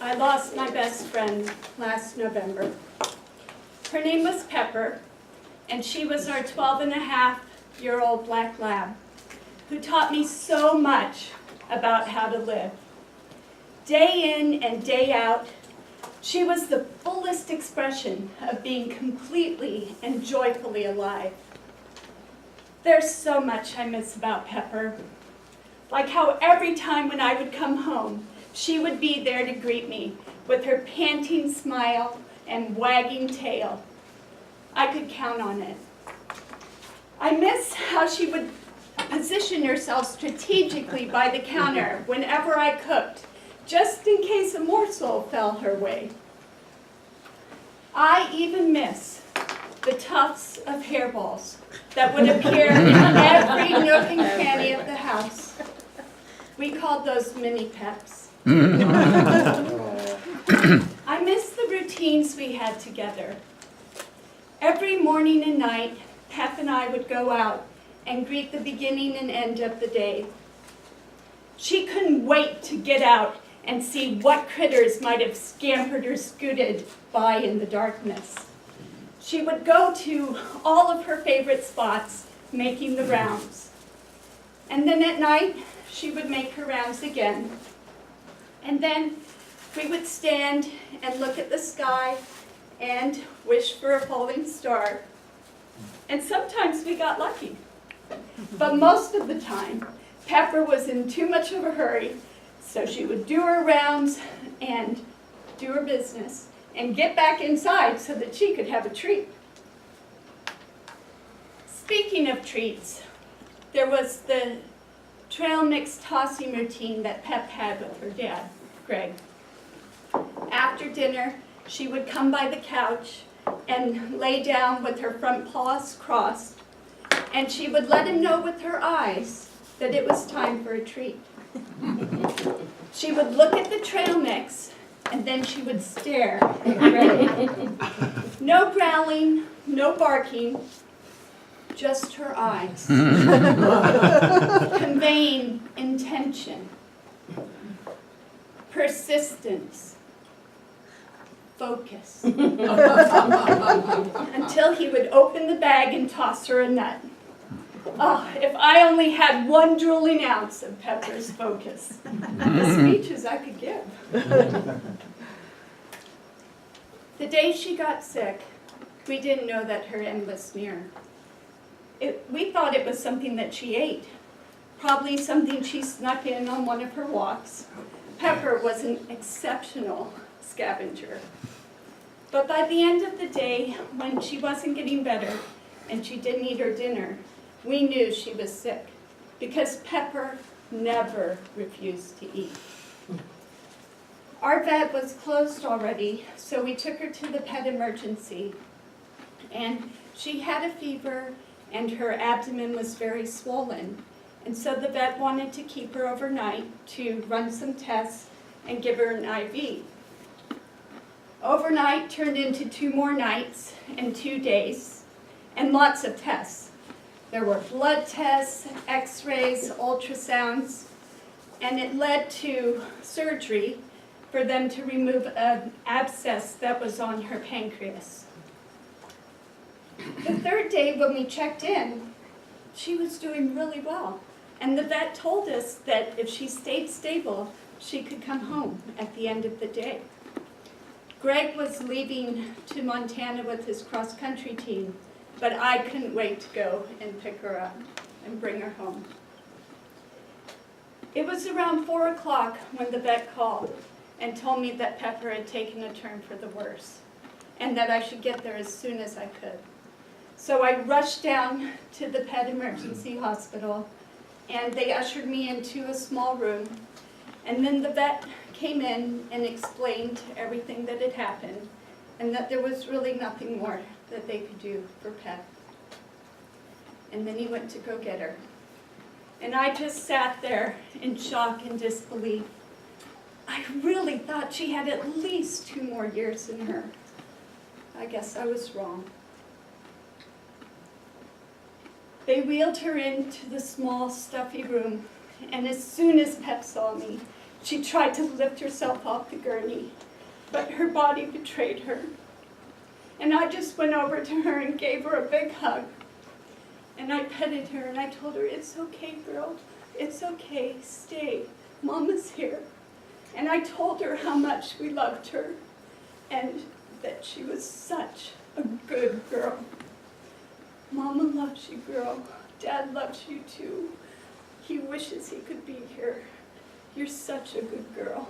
I lost my best friend last November. Her name was Pepper, and she was our 12-and-a-half-year-old black lab who taught me so much about how to live. Day in and day out, she was the fullest expression of being completely and joyfully alive. There's so much I miss about Pepper. Like how every time when I would come home, she would be there to greet me with her panting smile and wagging tail. I could count on it. I miss how she would position herself strategically by the counter whenever I cooked, just in case a morsel fell her way. I even miss the tufts of hairballs that would appear in every nook and cranny of the house. We called those mini peps. I miss the routines we had together. Every morning and night, Pep and I would go out and greet the beginning and end of the day. She couldn't wait to get out and see what critters might have scampered or scooted by in the darkness. She would go to all of her favorite spots, making the rounds. And then at night, she would make her rounds again. And then we would stand and look at the sky and wish for a falling star. And sometimes we got lucky. But most of the time, Pepper was in too much of a hurry, so she would do her rounds and do her business and get back inside so that she could have a treat. Speaking of treats, there was the trail mix tossing routine that Pep had with her dad, Greg. After dinner, she would come by the couch and lay down with her front paws crossed, and she would let him know with her eyes that it was time for a treat. She would look at the trail mix, and then she would stare at Greg. No growling, no barking, just her eyes, conveying intention, persistence, focus, until he would open the bag and toss her a nut. Oh, if I only had 1 drooling ounce of Pepper's focus, the speeches I could give. The day she got sick, we didn't know that her end was near. We thought it was something that she ate, probably something she snuck in on one of her walks. Pepper was an exceptional scavenger. But by the end of the day, when she wasn't getting better and she didn't eat her dinner, we knew she was sick because Pepper never refused to eat. Our vet was closed already, so we took her to the pet emergency. And she had a fever and her abdomen was very swollen. And so the vet wanted to keep her overnight to run some tests and give her an IV. Overnight turned into 2 more nights and 2 days, and lots of tests. There were blood tests, x-rays, ultrasounds, and it led to surgery for them to remove an abscess that was on her pancreas. The 3rd day when we checked in, she was doing really well. And the vet told us that if she stayed stable, she could come home at the end of the day. Greg was leaving to Montana with his cross-country team, but I couldn't wait to go and pick her up and bring her home. It was around 4 o'clock when the vet called and told me that Pepper had taken a turn for the worse and that I should get there as soon as I could. So I rushed down to the pet emergency hospital, and they ushered me into a small room. And then the vet came in and explained everything that had happened and that there was really nothing more that they could do for Pep. And then he went to go get her. And I just sat there in shock and disbelief. I really thought she had at least 2 more years in her. I guess I was wrong. They wheeled her into the small, stuffy room, and as soon as Pep saw me, She tried to lift herself off the gurney, but her body betrayed her. And I just went over to her and gave her a big hug. And I petted her and I told her, "It's okay, girl. It's okay. Stay. Mama's here." And I told her how much we loved her and that she was such a good girl. "Mama loves you, girl. Dad loves you too. He wishes he could be here. You're such a good girl."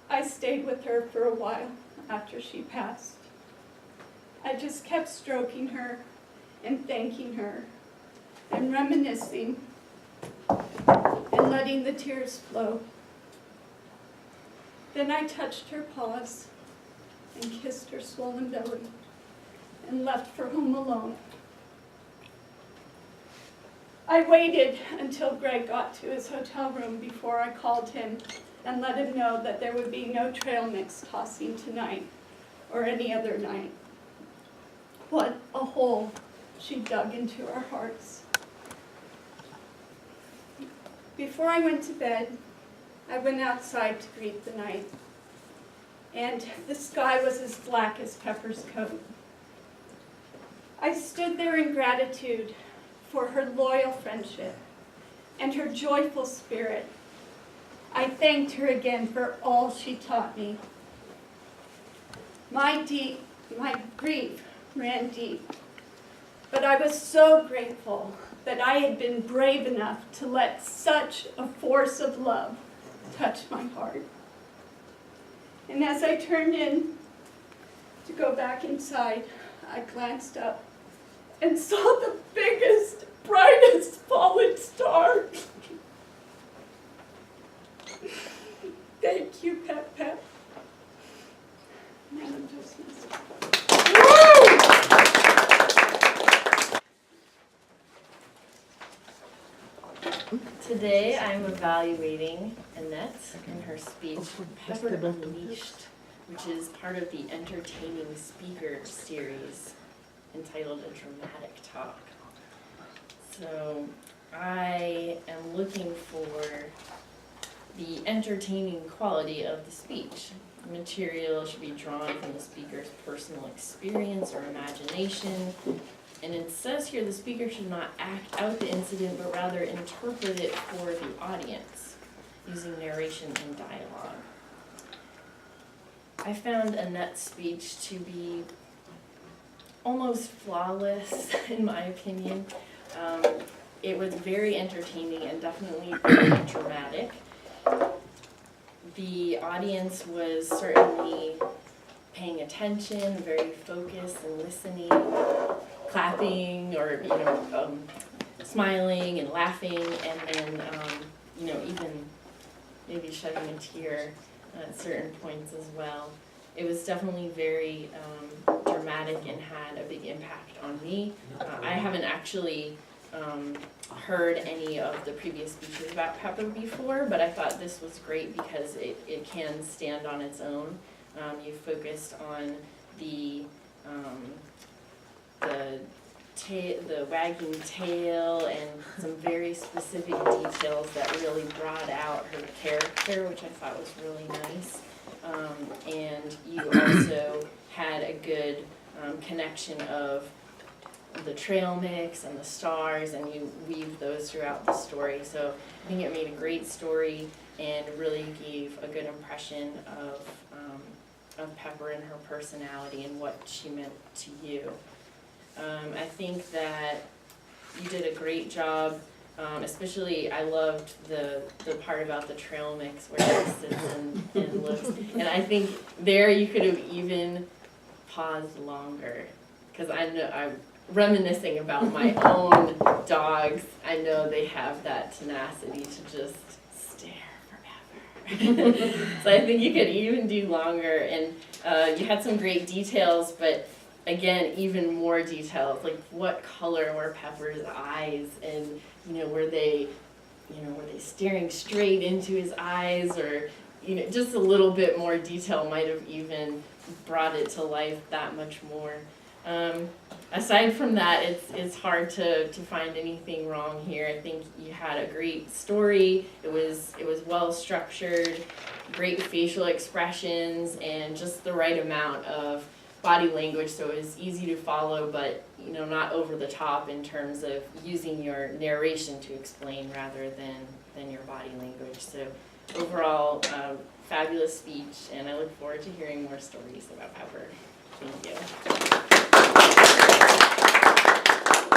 I stayed with her for a while after she passed. I just kept stroking her and thanking her and reminiscing and letting the tears flow. Then I touched her paws and kissed her swollen belly and left for home alone. I waited until Greg got to his hotel room before I called him and let him know that there would be no trail mix tossing tonight or any other night. What a hole she dug into our hearts. Before I went to bed, I went outside to greet the night, and the sky was as black as Pepper's coat. I stood there in gratitude for her loyal friendship and her joyful spirit. I thanked her again for all she taught me. My grief ran deep, but I was so grateful that I had been brave enough to let such a force of love touch my heart. And as I turned in to go back inside, I glanced up and saw the biggest, brightest fallen star. Thank you, Pep Pep. Man, I'm just messing up. Today I'm evaluating Annette in her speech, Pepper Unleashed, which is part of the Entertaining Speaker series entitled A Dramatic Talk. So I am looking for the entertaining quality of the speech. The material should be drawn from the speaker's personal experience or imagination. And it says here the speaker should not act out the incident, but rather interpret it for the audience, using narration and dialogue. I found Annette's speech to be almost flawless, in my opinion. It was very entertaining and definitely very dramatic. The audience was certainly paying attention, very focused and listening, clapping or smiling and laughing, and then even maybe shedding a tear at certain points as well. It was definitely very dramatic and had a big impact on me. I haven't actually heard any of the previous speeches about Pepper before, but I thought this was great because it can stand on its own. You focused on the wagging tail and some very specific details that really brought out her character, which I thought was really nice. And you also had a good connection of the trail mix and the stars, and you weave those throughout the story. So I think it made a great story and really gave a good impression of Pepper and her personality and what she meant to you. I think that you did a great job, especially I loved the part about the trail mix where it sits and looks. And I think there you could have even paused longer, because I know I'm reminiscing about my own dogs. I know they have that tenacity to just stare forever. So I think you could even do longer, and you had some great details, but again, even more details, like what color were Pepper's eyes, and were they staring straight into his eyes, or just a little bit more detail might have even brought it to life that much more. Aside from that, it's hard to find anything wrong here. I think you had a great story. It was well structured, great facial expressions, and just the right amount of body language, so it was easy to follow, but not over the top in terms of using your narration to explain rather than your body language. So overall, fabulous speech, and I look forward to hearing more stories about Pepper. Thank you.